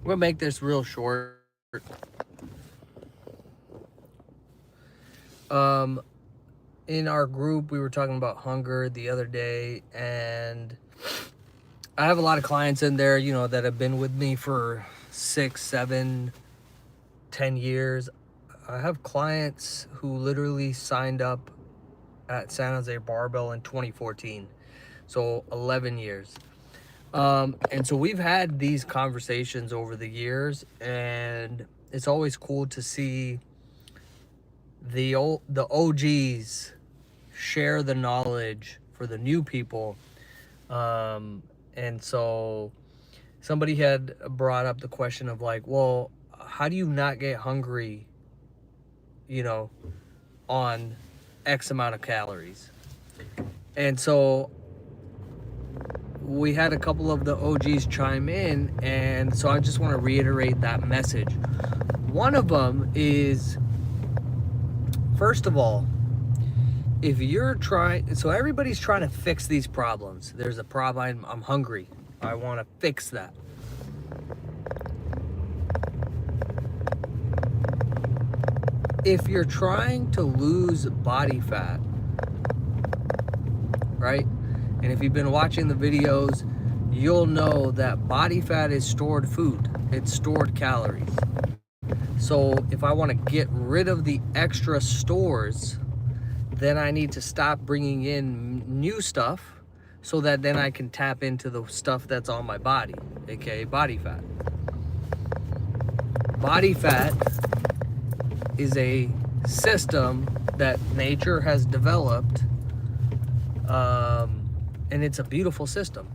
We'll make this real short. Um, in our group, we were talking about hunger the other day, and I have a lot of clients in there, that have been with me for 6, 7, 10 years. I have clients who literally signed up at San Jose Barbell in 2014, so 11 years. And so we've had these conversations over the years, and it's always cool to see the OGs share the knowledge for the new people. And so somebody had brought up the question of like, well, how do you not get hungry, on X amount of calories? And so we had a couple of the OGs chime in, and so I just want to reiterate that message. One of them is, first of all, if you're trying, so everybody's trying to fix these problems. There's a problem, I'm hungry. I want to fix that. If you're trying to lose body fat, right? And if you've been watching the videos, you'll know that body fat is stored food. It's stored calories. So if I want to get rid of the extra stores, then I need to stop bringing in new stuff so that then I can tap into the stuff that's on my body, aka body fat. Body fat is a system that nature has developed, and it's a beautiful system.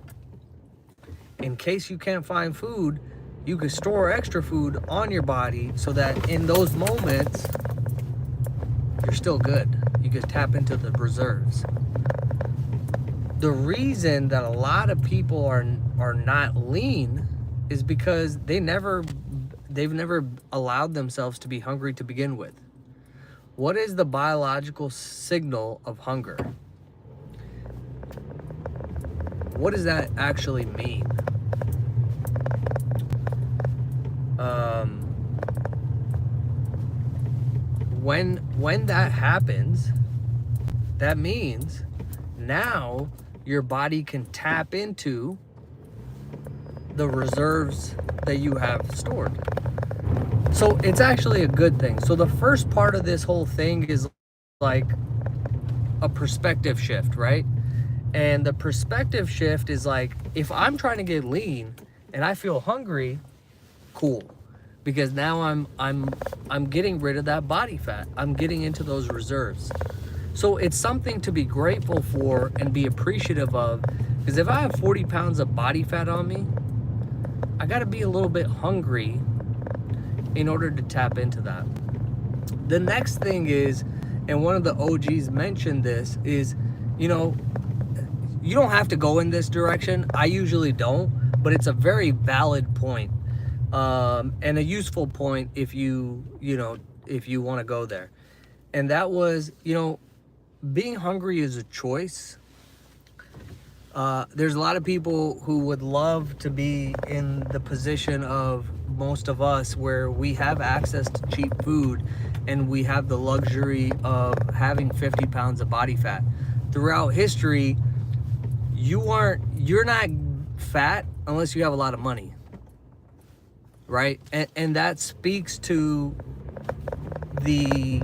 In case you can't find food, you can store extra food on your body so that in those moments, you're still good. You can tap into the reserves. The reason that a lot of people are not lean is because they've never allowed themselves to be hungry to begin with. What is the biological signal of hunger? What does that actually mean? When that happens, that means now your body can tap into the reserves that you have stored. So it's actually a good thing. So the first part of this whole thing is like a perspective shift, right? And the perspective shift is like, if I'm trying to get lean and I feel hungry, cool. Because now I'm getting rid of that body fat. I'm getting into those reserves. So it's something to be grateful for and be appreciative of. Because if I have 40 pounds of body fat on me, I gotta be a little bit hungry in order to tap into that. The next thing is, and one of the OGs mentioned this, is, you don't have to go in this direction. I usually don't, but it's a very valid point, and a useful point if you want to go there. And that was, being hungry is a choice. There's a lot of people who would love to be in the position of most of us where we have access to cheap food and we have the luxury of having 50 pounds of body fat. Throughout history, you're not fat unless you have a lot of money, right? And that speaks to the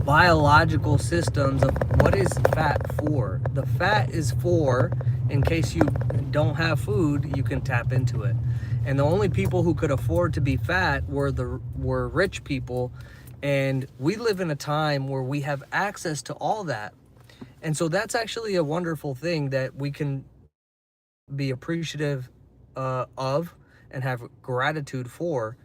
biological systems of what is fat for. The fat is for, in case you don't have food, you can tap into it. And the only people who could afford to be fat were rich people. And we live in a time where we have access to all that. And so that's actually a wonderful thing that we can be appreciative of and have gratitude for.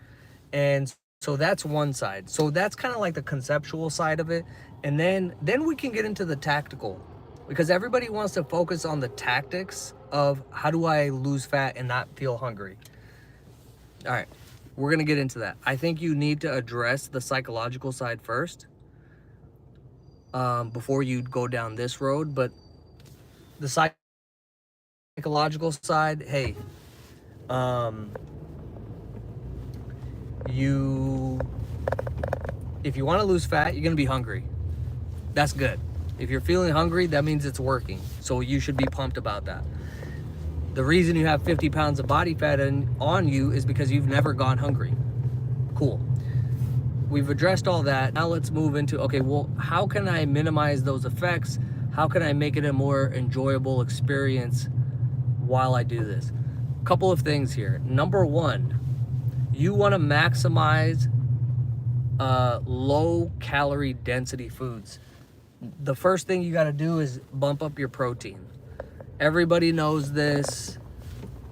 And so that's one side. So that's kind of like the conceptual side of it. And then we can get into the tactical, because everybody wants to focus on the tactics of how do I lose fat and not feel hungry. All right, we're going to get into that. I think you need to address the psychological side first, before you go down this road. But the psychological side, hey, if you want to lose fat, you're going to be hungry. That's good. If you're feeling hungry, that means it's working. So you should be pumped about that. The reason you have 50 pounds of body fat on you is because you've never gone hungry. Cool. We've addressed all that. Now let's move into, okay, well, how can I minimize those effects? How can I make it a more enjoyable experience while I do this? Couple of things here. Number one, you want to maximize low calorie density foods. The first thing you got to do is bump up your protein. Everybody knows this.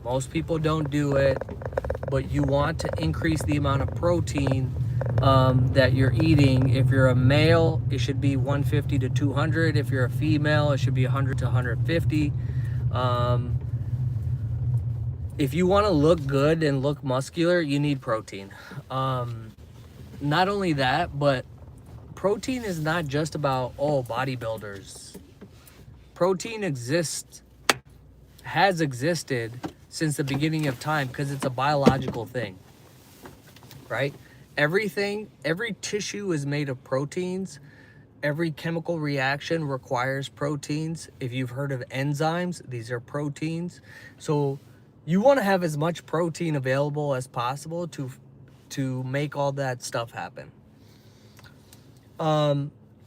Most people don't do it, but you want to increase the amount of protein that you're eating. If you're a male, it should be 150 to 200. If you're a female, it should be 100 to 150. If you want to look good and look muscular, you need protein. Not only that, but protein is not just about, bodybuilders. Protein has existed since the beginning of time because it's a biological thing, right? Every tissue is made of proteins. Every chemical reaction requires proteins. If you've heard of enzymes, these are proteins. So you want to have as much protein available as possible to make all that stuff happen.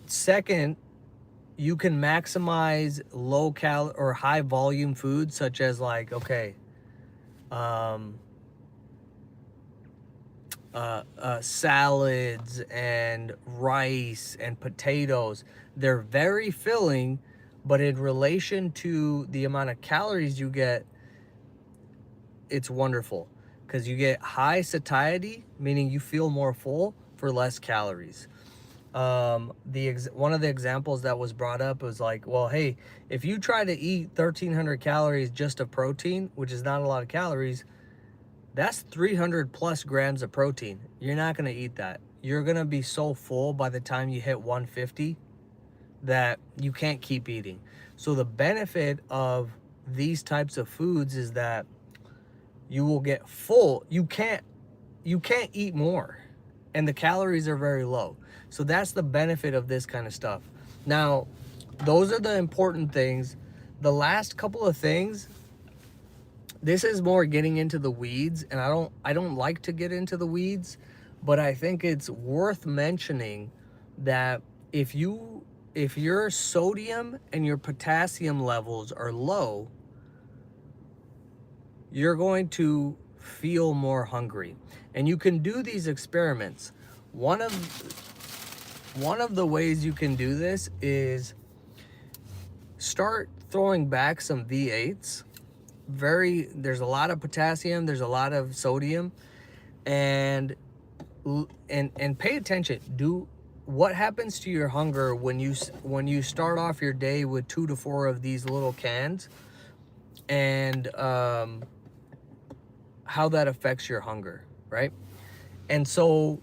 Second, you can maximize low cal or high volume foods such as salads and rice and potatoes. They're very filling, but in relation to the amount of calories you get, it's wonderful because you get high satiety, meaning you feel more full for less calories. One of the examples that was brought up was like, well, hey, if you try to eat 1,300 calories just of protein, which is not a lot of calories, that's 300 plus grams of protein. You're not going to eat that. You're going to be so full by the time you hit 150 that you can't keep eating. So the benefit of these types of foods is that you will get full. You can't eat more, and the calories are very low. So that's the benefit of this kind of stuff. Now, those are the important things. The last couple of things, this is more getting into the weeds, and I don't like to get into the weeds, but I think it's worth mentioning that if your sodium and your potassium levels are low, you're going to feel more hungry. And you can do these experiments. One of the ways you can do this is start throwing back some V8s. There's a lot of potassium, there's a lot of sodium, and pay attention. What happens to your hunger when you start off your day with 2 to 4 of these little cans, and how that affects your hunger, right? And so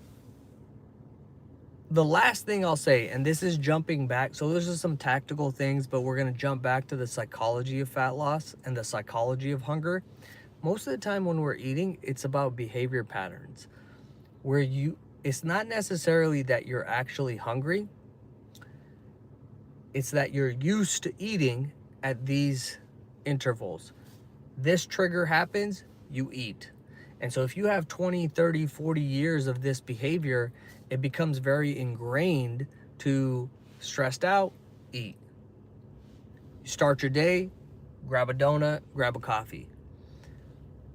the last thing I'll say, and this is jumping back, so there's just some tactical things, but we're going to jump back to the psychology of fat loss and the psychology of hunger. Most of the time when we're eating, it's about behavior patterns where it's not necessarily that you're actually hungry. It's that you're used to eating at these intervals. This trigger happens, you eat. And so if you have 20, 30, 40 years of this behavior, it becomes very ingrained to stressed out, eat. You start your day, grab a donut, grab a coffee.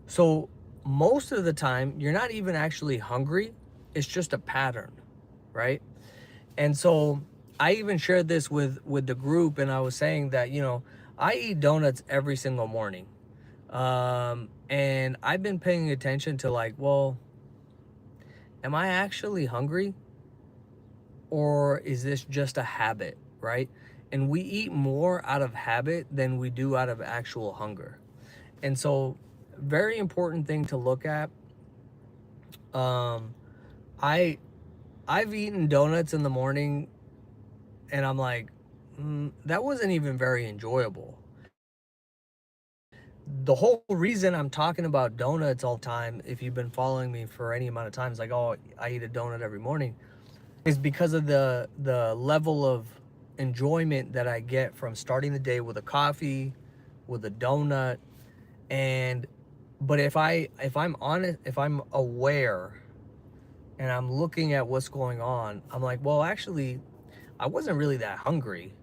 So most of the time, you're not even actually hungry. It's just a pattern, right? And so I even shared this with the group, and I was saying that, I eat donuts every single morning. And I've been paying attention to am I actually hungry? Or is this just a habit, right? And we eat more out of habit than we do out of actual hunger. And so, very important thing to look at. I've eaten donuts in the morning, and I'm like, that wasn't even very enjoyable. the whole reason I'm talking about donuts all the time, if you've been following me for any amount of time, it's like, oh, I eat a donut every morning, is because of the level of enjoyment that I get from starting the day with a coffee, with a donut. And but if I'm honest, if I'm aware and I'm looking at what's going on, I'm like, well, actually, I wasn't really that hungry.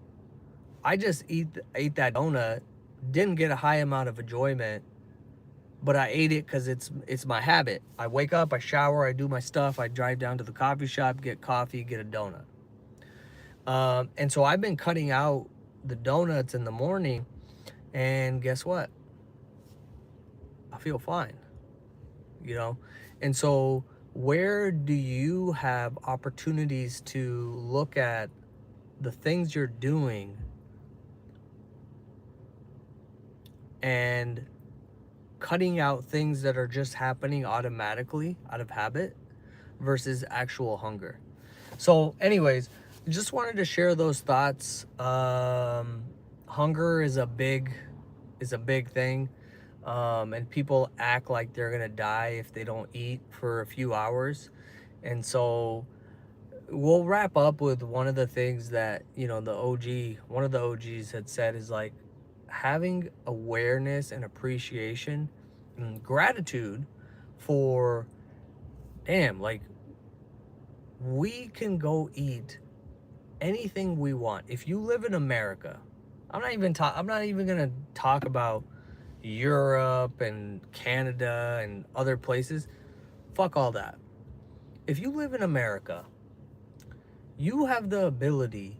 I just ate that donut, didn't get a high amount of enjoyment, but I ate it because it's my habit. I wake up, I shower, I do my stuff, I drive down to the coffee shop, get coffee, get a donut. And so I've been cutting out the donuts in the morning, and guess what? I feel fine, you know? And so where do you have opportunities to look at the things you're doing and cutting out things that are just happening automatically out of habit versus actual hunger? So anyways, just wanted to share those thoughts. Hunger is a big thing. And people act like they're gonna die if they don't eat for a few hours. And so we'll wrap up with one of the things that, you know, one of the OGs had said is like having awareness and appreciation and gratitude for, damn, like we can go eat anything we want. If you live in America, I'm not even gonna talk about Europe and Canada and other places. Fuck all that. If you live in America, you have the ability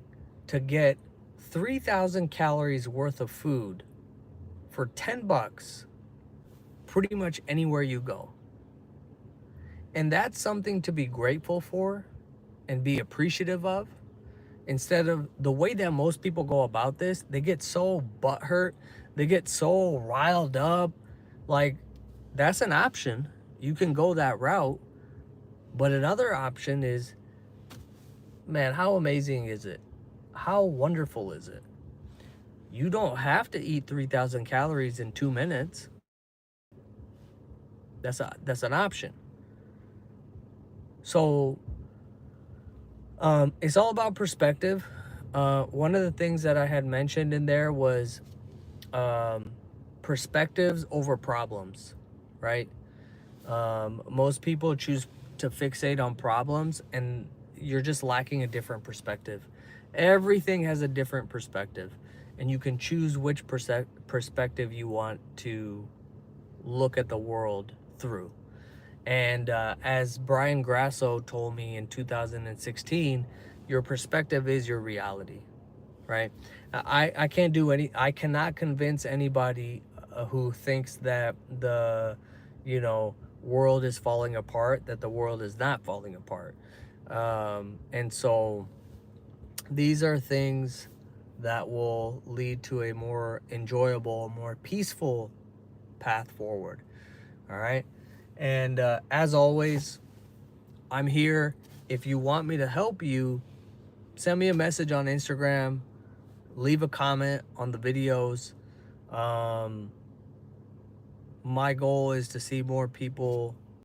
to get 3,000 calories worth of food for $10 pretty much anywhere you go. And that's something to be grateful for and be appreciative of. Instead of the way that most people go about this, they get so butthurt, they get so riled up. Like, that's an option. You can go that route. But another option is, man, how amazing is it? How wonderful is it? You don't have to eat 3,000 calories in 2 minutes. That's an option. So it's all about perspective. One of the things that I had mentioned in there was perspectives over problems, right? Most people choose to fixate on problems, and you're just lacking a different perspective. Everything has a different perspective, and you can choose which perspective you want to look at the world through. And as Brian Grasso told me in 2016, your perspective is your reality, right? I cannot convince anybody who thinks that the, you know, world is falling apart, that the world is not falling apart. And so these are things that will lead to a more enjoyable, more peaceful path forward. All right. And as always, I'm here. If you want me to help you, send me a message on Instagram, leave a comment on the videos. My goal is to see more people